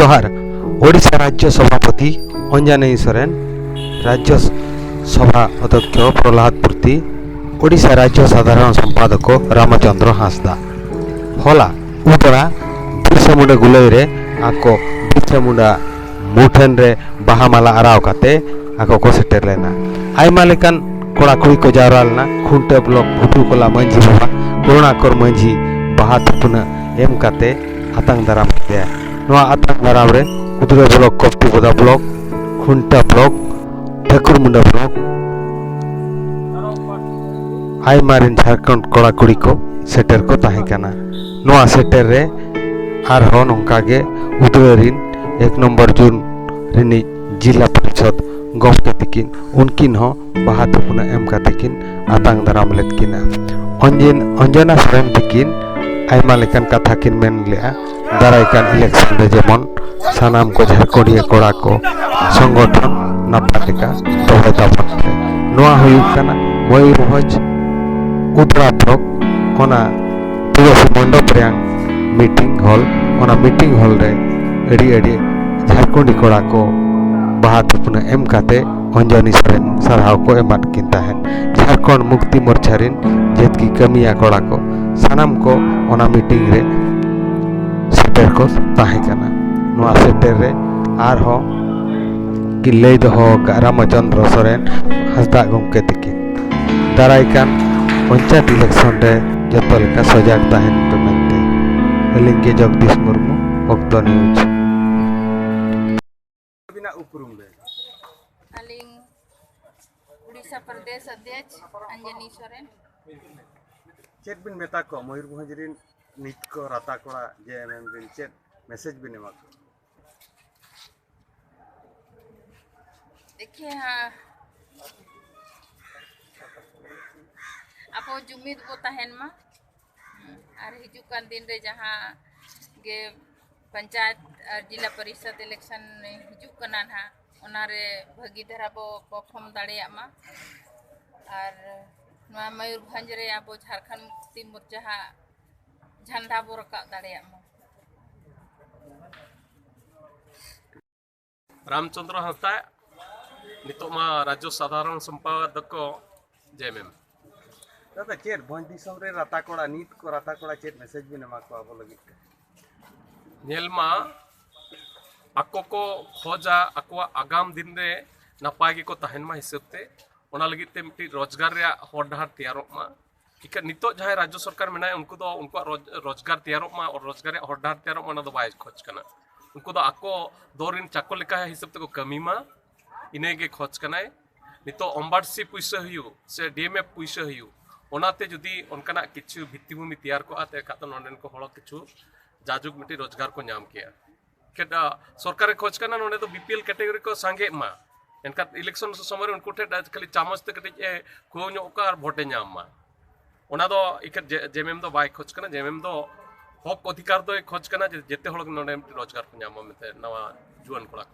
जोहार ओडिशा राज्य सभापति अंजनी सोरेन, राज्य सभा अध्यक्ष प्रहलाद पूर्ति, ओडिशा राज्य साधारण संपादक रामचंद्र हांसदा होला उतरा बिरसा मुंडा गुलई रे आको बिरसा मुंडा मुठन रे बाहामाला आराव काते आको को सेटेर लेना आयमा लेकान कोड़ा कुड़ी को जावरा लेना खुंटे ब्लॉक भुटू कोला मंझी बाबा करुणाकर मंझी बाहा थुपना एम काते आतंग दाराम ते नोआ आतंग दाराम रे उदुरे ब्लॉक कपटी बोदा ब्लॉक खुंटा ब्लॉक ठाकुर मुंडा ब्लॉक आयमा रिन झारखंड कोड़ा कुड़ी को सेटेर को ताहे काना नोआ सेटेर रे आर हो नोंका गे उदुरे रिन 1 नंबर जून रिनी जिला परिषद गमके तिकिन उनकिन हो बाहा थुपना एम कातिकिन आतंग दाराम लेत किना अंजना सोरेन तिकिन आयमा लेकान कथा किन मेन लेआ दारायकान इलेक्शन रे जेमन सानाम को झारखंडिया कोड़ा को संगठन नापालिका दोहे तापन नोआ हुयुग काना मयूरभंज उतरा ब्लॉक ओना तुलसी मंडप रेंग मीटिंग हॉल ओना मीटिंग हॉल रे अड़ी अड़ी झारखंडी कोड़ा को बाहा थुपना एम काते अंजनी सोरेन सारहाव को एमात किन ताहेन झारखंड मुक्ति मोर्चा रिन जेतकी कमिया कोड़ा को सानाम को ओना मीटिंग रे सेटेर को ताहे काना नोआ सेटेर रे आर हो कि लई दो रामचंद्र सोरेन हांसदा गमके तिकिन दारायकान पंचायत इलेक्शन रे जतो लेका सजाग ताहेन पे मेनते एलिंगे जगदीश मुर्मू ऑक्टो न्यूज उपरूम बे अलिंग उड़ीसा प्रदेश अध्यक्ष अंजनी सोरेन चेत बिन मेता को मयूरभंज रिन नित को राता कोड़ा जेएमएम रिन चेत मैसेज बिन एमा को देखिए हाँ आपो जुमिद को तहन मा और हिजुकान दिन रे जहाँ गे पंचायत और जिला परिषद इलेक्शन हिजुक कना ना ओनारे भगी धरा बो परफॉर्म दाड़िया मा और नोआ मयूरभंज रे आबो झारखंड मुक्ति मोर्चा झंडा बो रका दाड़िया मा रामचंद्र हांसदा नितोमा राज्य साधारण संपादक जेएमएम दादा चेत भंज दिसम रे राता कोड़ा नीत को राता कोड़ा चेत मैसेज बिन एमा को आबो लगित नेलमा आको को खोजा आको आगाम दिन रे नपाय गे को तहनमा हिसाब ते ओना लगित ते मिट्टी रोजगार रे हर डहार तैयारों मा इका नितो जहां राज्य सरकार मेना उनको दो उनको रोजगार तैयारों मा और रोजगार रे हर डहार तैयारों मा दो बाय खोज कना उनको दो आको दोरिन चाको लेका हिसाब ते को कमी मा इने गे खोज कना नितो अंबाडसी पुइसा हुयु से डीएमएफ पुइसा हुयु ओनाते जदी उनकना किछु भित्तिभूमि तैयार को आते का तो नोंडेन को हळ किछु जाजुक मिट्टी रोजगार को नाम किया केटा सरकार खोज करना नोंडे तो बीपीएल कैटेगरी को सांगे मा एनका इलेक्शन समय उनको ठे खाली चामच ते कटे को का और भोटे नाम मा ओना दो इक जेएमएम दो बाय खोज करना जेएमएम दो हक अधिकार दो खोज करना जेते हळ नोंडे रोजगार को नाम मेते नवा जुआन कोड़ा